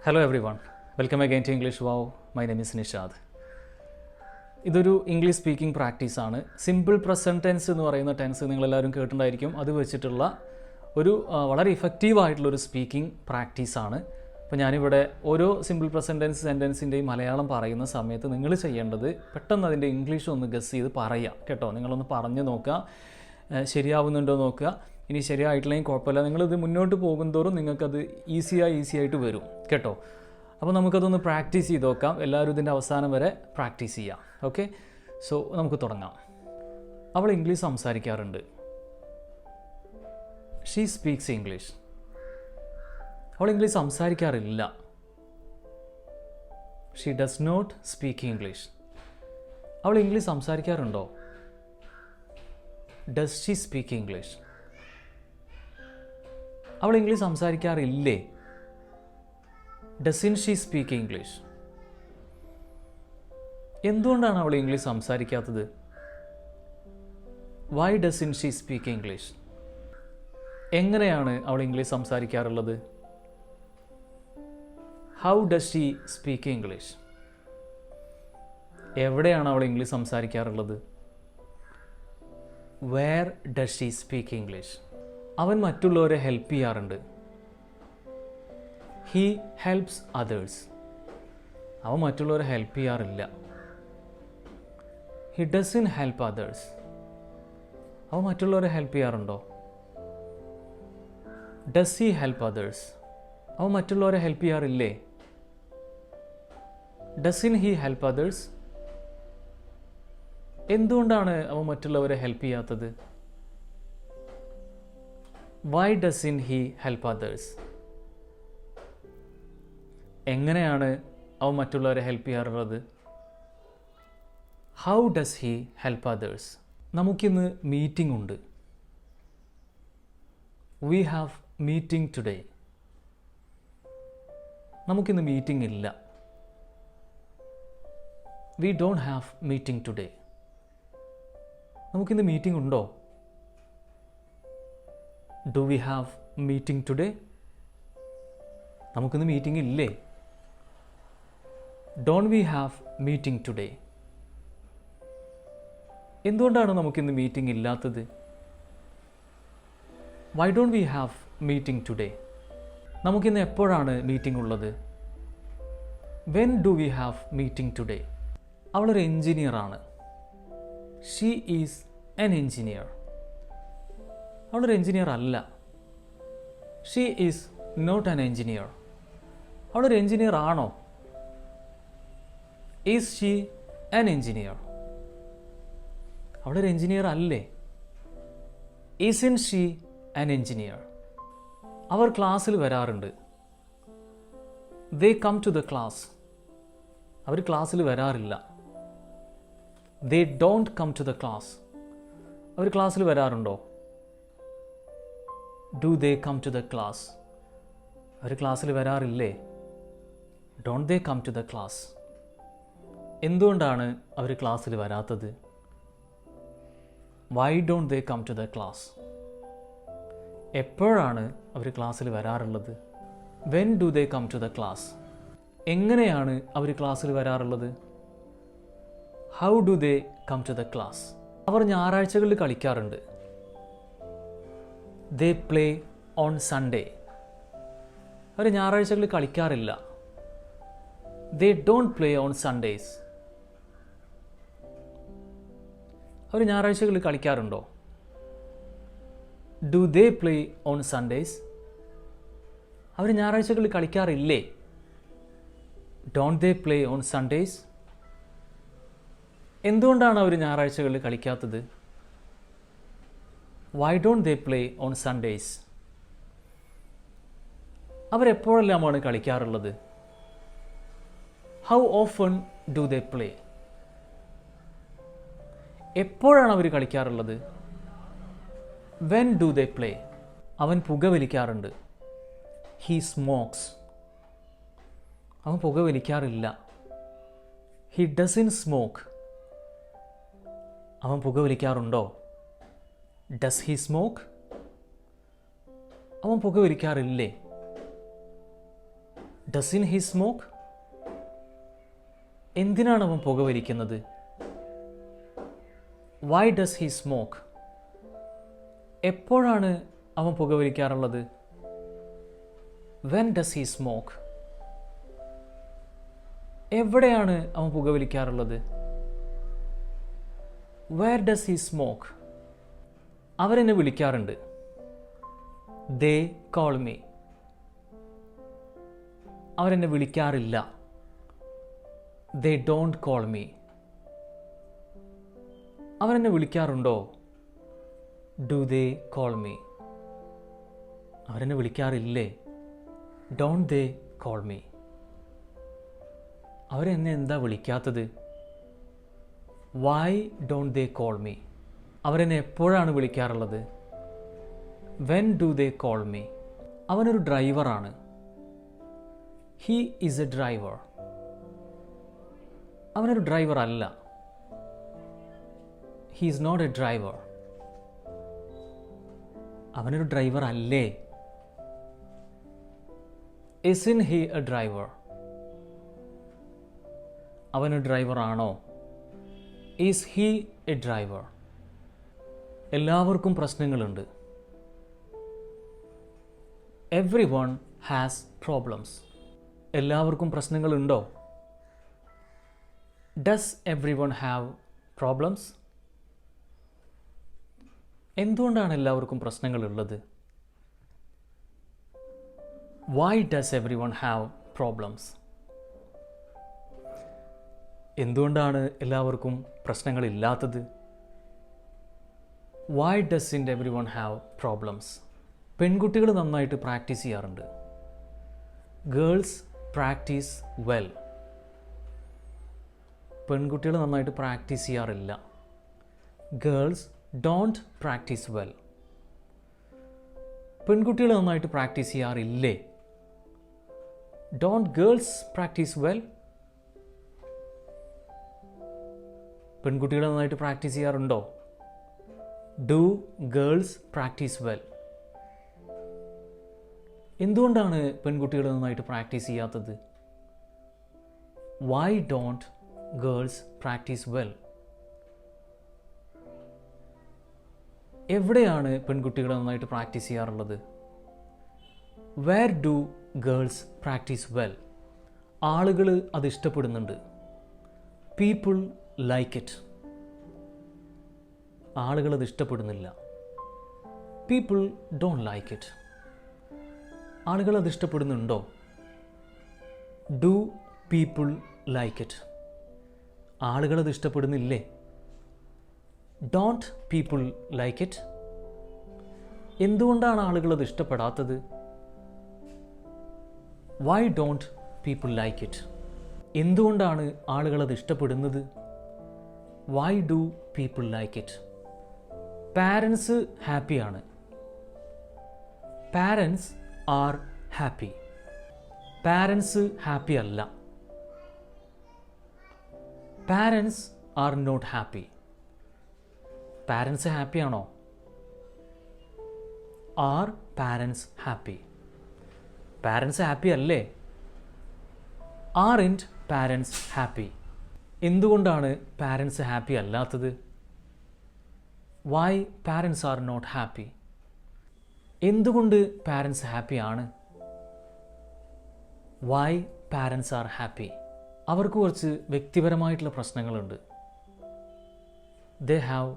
Hello everyone, welcome again to English Wow. My name is Nishad. ഇതൊരു English speaking പ്രാക്ടീസാണ്. Simple present tense എന്ന് പറയുന്ന tense നിങ്ങളെല്ലാവരും കേട്ടിട്ടുണ്ടായിരിക്കും. അത് വെച്ചിട്ടുള്ള ഒരു വളരെ ഇഫക്റ്റീവായിട്ടുള്ളൊരു സ്പീക്കിംഗ് പ്രാക്ടീസാണ്. അപ്പോൾ ഞാനിവിടെ ഓരോ സിമ്പിൾ പ്രസൻറ്റ് ടെൻസ് സെൻറ്റൻസിൻ്റെയും മലയാളം പറയുന്ന സമയത്ത് നിങ്ങൾ ചെയ്യേണ്ടത് പെട്ടെന്ന് അതിൻ്റെ ഇംഗ്ലീഷ് ഒന്ന് ഗസ് ചെയ്ത് പറയുക കേട്ടോ. നിങ്ങളൊന്ന് പറഞ്ഞു നോക്കുക, ശരിയാവുന്നുണ്ടോ നോക്കുക. ഇനി ശരിയായിട്ടില്ലെങ്കിൽ കുഴപ്പമില്ല, നിങ്ങളിത് മുന്നോട്ട് പോകുന്തോറും നിങ്ങൾക്കത് ഈസി ആയിട്ട് വരും കേട്ടോ. അപ്പോൾ നമുക്കതൊന്ന് പ്രാക്ടീസ് ചെയ്ത് നോക്കാം. എല്ലാവരും ഇതിൻ്റെ അവസാനം വരെ പ്രാക്ടീസ് ചെയ്യാം. ഓക്കെ, സോ നമുക്ക് തുടങ്ങാം. അവൾ ഇംഗ്ലീഷ് സംസാരിക്കാറുണ്ട്. She speaks English. അവൾ ഇംഗ്ലീഷ് സംസാരിക്കാറില്ല. She does not speak English. അവൾ ഇംഗ്ലീഷ് സംസാരിക്കാറുണ്ടോ? Does she speak English. അവൾ ഇംഗ്ലീഷ് സംസാരിക്കാറില്ലേ? Doesn't she speak English. എന്തുകൊണ്ടാണ് അവൾ ഇംഗ്ലീഷ് സംസാരിക്കാത്തത്? Why doesn't she speak English. എങ്ങനെയാണ് അവൾ ഇംഗ്ലീഷ് സംസാരിക്കാറുള്ളത്? How does she speak English. എവിടെയാണ് അവൾ ഇംഗ്ലീഷ് സംസാരിക്കാറുള്ളത്? Where does she speak English. അവൻ മറ്റുള്ളവരെ ഹെൽപ്പ് ചെയ്യാറുണ്ട്. He helps others. അവൻ മറ്റുള്ളവരെ ഹെൽപ്പ് ചെയ്യാറില്ല. He doesn't help others. അവൻ മറ്റുള്ളവരെ ഹെൽപ്പ് ചെയ്യാറുണ്ടോ? Does he help others. അവൻ മറ്റുള്ളവരെ ഹെൽപ്പ് ചെയ്യാറില്ലേ? Doesn't he help others. എന്തുകൊണ്ടാണ് അവൻ മറ്റുള്ളവരെ ഹെൽപ്പ് ചെയ്യാത്തത്? Why doesn't he help others. എങ്ങനെയാണ് അവൻ മറ്റുള്ളവരെ ഹെൽപ്പ് ചെയ്യാറുള്ളത്? How does he help others. നമുക്കിന്ന് മീറ്റിംഗ് ഉണ്ട്. We have meeting today. നമുക്കിന്ന് മീറ്റിംഗ് ഇല്ല. We don't have meeting today. നമുക്കിന്ന് മീറ്റിംഗ് ഉണ്ടോ? Do we have meeting today. നമുക്കിന്ന് മീറ്റിംഗ് ഇല്ലേ? Don't we have meeting today. എന്തുകൊണ്ടാണ് നമുക്കിന്ന് മീറ്റിംഗ് ഇല്ലാത്തത്? Why don't we have meeting today. നമുക്കിന്ന് എപ്പോഴാണ് മീറ്റിംഗ് ഉള്ളത്? When do we have meeting today. അവളൊരു എൻജിനീയറാണ്. She is an engineer. അവളൊരു എൻജിനീയർ അല്ല. She is not an engineer. അവളൊരു എൻജിനീയർ ആണോ? Is she an engineer. അവളൊരു എൻജിനീയർ അല്ലേ? Isn't she an engineer. അവർ ക്ലാസ്സിൽ വരാറുണ്ട്. They come to the class. അവർ ക്ലാസ്സിൽ വരാറില്ല. They don't come to the class. അവർ ക്ലാസ്സിൽ വരാറുണ്ടോ? Do they come to the class. അവർ ക്ലാസ്സിൽ വരാറില്ലേ? Don't they come to the class. എന്തുകൊണ്ടാണ് അവർ ക്ലാസ്സിൽ വരാത്തത്? Why don't they come to the class. എപ്പോഴാണ് അവർ ക്ലാസ്സിൽ വരാറുള്ളത്? When do they come to the class. എങ്ങനെയാണ് അവർ ക്ലാസ്സിൽ വരാറുള്ളത്? How do they come to the class. അവർ ഞായറാഴ്ചകളിൽ കളിക്കാറുണ്ട്. They play on Sunday. അവർ ഞായറാഴ്ചകളിൽ കളിക്കാറില്ല. They don't play on Sundays. അവർ ഞായറാഴ്ചകളിൽ കളിക്കാറുണ്ടോ? Do they play on Sundays. അവർ ഞായറാഴ്ചകളിൽ കളിക്കാറില്ലേ? Don't they play on Sundays. എന്തുകൊണ്ടാണ് അവർ ഞായറാഴ്ചകളിൽ കളിക്കാത്തത്? Why don't they play on Sundays. അവരെപ്പോഴെല്ലാമാണ് കളിക്കാറുള്ളത്? How often do they play. എപ്പോഴാണ് അവർ കളിക്കാറുള്ളത്? When do they play. അവൻ പുകവലിക്കാറുണ്ട്. He smokes. അവൻ പുകവലിക്കാറില്ല. He doesn't smoke. അവൻ പുകവലിക്കാറുണ്ടോ? Does he smoke. അവൻ പുകവലിക്കാറില്ലേ? Doesn't he smoke? എന്തിനാണ് അവൻ പുകവലിക്കുന്നത്? Why does he smoke? എപ്പോഴാണ് അവൻ പുകവലിക്കാറുള്ളത്? When does he smoke? എവിടെയാണ് അവൻ പുകവലിക്കാറുള്ളത്? Where does he smoke? അവരെന്നെ വിളിക്കാറുണ്ട്. They call me. അവരെന്നെ വിളിക്കാറില്ല. They don't call me. അവരെന്നെ വിളിക്കാറുണ്ടോ? Do they call me? അവരെന്നെ വിളിക്കാറില്ലേ? Don't they call me? അവരെന്നെ എന്താ വിളിക്കാത്തത്? Why don't they call me? അവരെന്നെ എപ്പോഴാണ് വിളിക്കാറുള്ളത്? When do they call me? അവനൊരു ഡ്രൈവറാണ്. He is a driver. അവനൊരു ഡ്രൈവർ അല്ല. He is not a driver. അവനൊരു ഡ്രൈവർ അല്ലേ? Isn't he a driver? അവനൊരു ഡ്രൈവർ ആണോ? Is he a driver? എല്ലാവർക്കും പ്രശ്നങ്ങളുണ്ട്. Everyone has problems. എല്ലാവർക്കും പ്രശ്നങ്ങളുണ്ടോ? Does everyone have problems? എന്തുകൊണ്ടാണ് എല്ലാവർക്കും പ്രശ്നങ്ങളുള്ളത്? Why does everyone have problems? എന്തുകൊണ്ടാണ് എല്ലാവർക്കും പ്രശ്നങ്ങളില്ലാത്തത്? Why doesn't everyone have problems? പെൺകുട്ടികൾ നന്നായിട്ട് പ്രാക്ടീസ് ചെയ്യാറുണ്ട്. Girls practice well. പെൺകുട്ടികൾ നന്നായിട്ട് പ്രാക്ടീസ് ചെയ്യാറില്ല. Girls don't practice well. പെൺകുട്ടികൾ നന്നായിട്ട് practice ചെയ്യാറില്ലേ? Don't girls practice well? പെൺകുട്ടികൾ നന്നായിട്ട് പ്രാക്ടീസ് ചെയ്യാറുണ്ടോ? Do girls practice well? എന്തുകൊണ്ടാണ് പെൺകുട്ടികൾ നന്നായിട്ട് പ്രാക്ടീസ് ചെയ്യാത്തത്? Why don't girls practice well? എവിടെയാണ് പെൺകുട്ടികൾ നന്നായിട്ട് പ്രാക്ടീസ് ചെയ്യാറുള്ളത്? Where do girls practice well? ആളുകൾ അത് ഇഷ്ടപ്പെടുന്നുണ്ട്. People like it. ആളുകൾ അത് ഇഷ്ടപ്പെടുന്നില്ല. People don't like it. ആളുകൾ അത് ഇഷ്ടപ്പെടുന്നുണ്ടോ? Do people like it? ആളുകൾ അത് ഇഷ്ടപ്പെടുന്നില്ലേ? Don't people like it? എന്തുകൊണ്ടാണ് ആളുകൾ അത് ഇഷ്ടപ്പെടാത്തത്? Why don't people like it? എന്തുകൊണ്ടാണ് ആളുകൾ അത് ഇഷ്ടപ്പെടുന്നത്? Why do people like it? Parents ഹാപ്പിയാണ്. Parents are happy. Parents happy അല്ല. Parents are not happy. Parents ഹാപ്പിയാണോ? Are parents happy? Parents happy അല്ലേ? Aren't parents happy? എന്തുകൊണ്ടാണ് പാരൻസ് ഹാപ്പി അല്ലാത്തത്? Why parents are not happy? എന്തുകൊണ്ട് parents ഹാപ്പിയാണ്? Why parents are happy? അവർക്ക് കുറച്ച് വ്യക്തിപരമായിട്ടുള്ള പ്രശ്നങ്ങളുണ്ട്. They have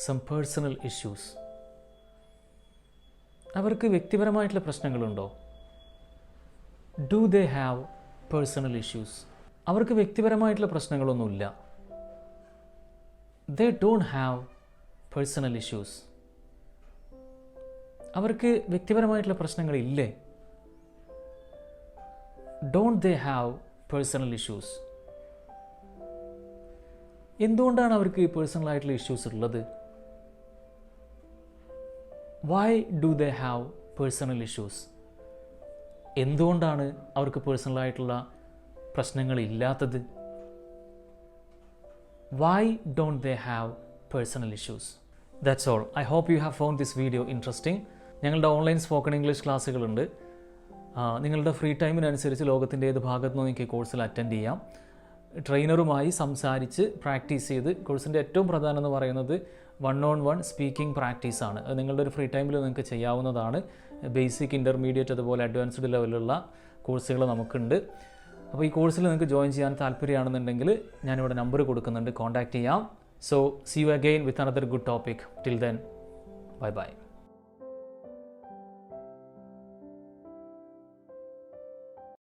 some personal issues. അവർക്ക് വ്യക്തിപരമായിട്ടുള്ള പ്രശ്നങ്ങളുണ്ടോ? Do they have personal issues? അവർക്ക് വ്യക്തിപരമായിട്ടുള്ള പ്രശ്നങ്ങളൊന്നുമില്ല. They don't have personal issues. അവർക്ക് വ്യക്തിപരമായിട്ടുള്ള പ്രശ്നങ്ങളില്ലേ? Don't they have personal issues? എന്തുകൊണ്ടാണ് അവർക്ക് പേഴ്സണൽ ആയിട്ടുള്ള ഇഷ്യൂസ് ഉള്ളത്? Why do they have personal issues? എന്തുകൊണ്ടാണ് അവർക്ക് പേഴ്സണൽ ആയിട്ടുള്ള പ്രശ്നങ്ങളില്ലാത്തത്? Why don't they have personal issues? That's all. I hope you have found this video interesting. ഞങ്ങളുടെ ഓൺലൈൻ സ്പോക്കൺ ഇംഗ്ലീഷ് ക്ലാസ്സുകളുണ്ട്. നിങ്ങളുടെ ഫ്രീ ടൈമിനനുസരിച്ച് ലോകത്തിൻ്റെ ഏത് ഭാഗത്തു നിന്നും നിങ്ങൾക്ക് ഈ കോഴ്സിൽ അറ്റൻഡ് ചെയ്യാം. ട്രെയിനറുമായി സംസാരിച്ച് പ്രാക്ടീസ് ചെയ്ത്, കോഴ്സിൻ്റെ ഏറ്റവും പ്രധാനം എന്ന് പറയുന്നത് 1-on-1 സ്പീക്കിംഗ് പ്രാക്ടീസാണ്. അത് നിങ്ങളുടെ ഒരു ഫ്രീ ടൈമിൽ നിങ്ങൾക്ക് ചെയ്യാവുന്നതാണ്. ബേസിക്, ഇൻ്റർമീഡിയറ്റ്, അതുപോലെ അഡ്വാൻസ്ഡ് ലെവലിലുള്ള കോഴ്സുകൾ നമുക്കുണ്ട്. അപ്പോൾ ഈ കോഴ്സിൽ നിങ്ങൾക്ക് ജോയിൻ ചെയ്യാൻ താല്പര്യമാണെന്നുണ്ടെങ്കിൽ ഞാനിവിടെ നമ്പർ കൊടുക്കുന്നുണ്ട്, കോൺടാക്റ്റ് ചെയ്യാം. So see you again with another good topic. Till then, bye by.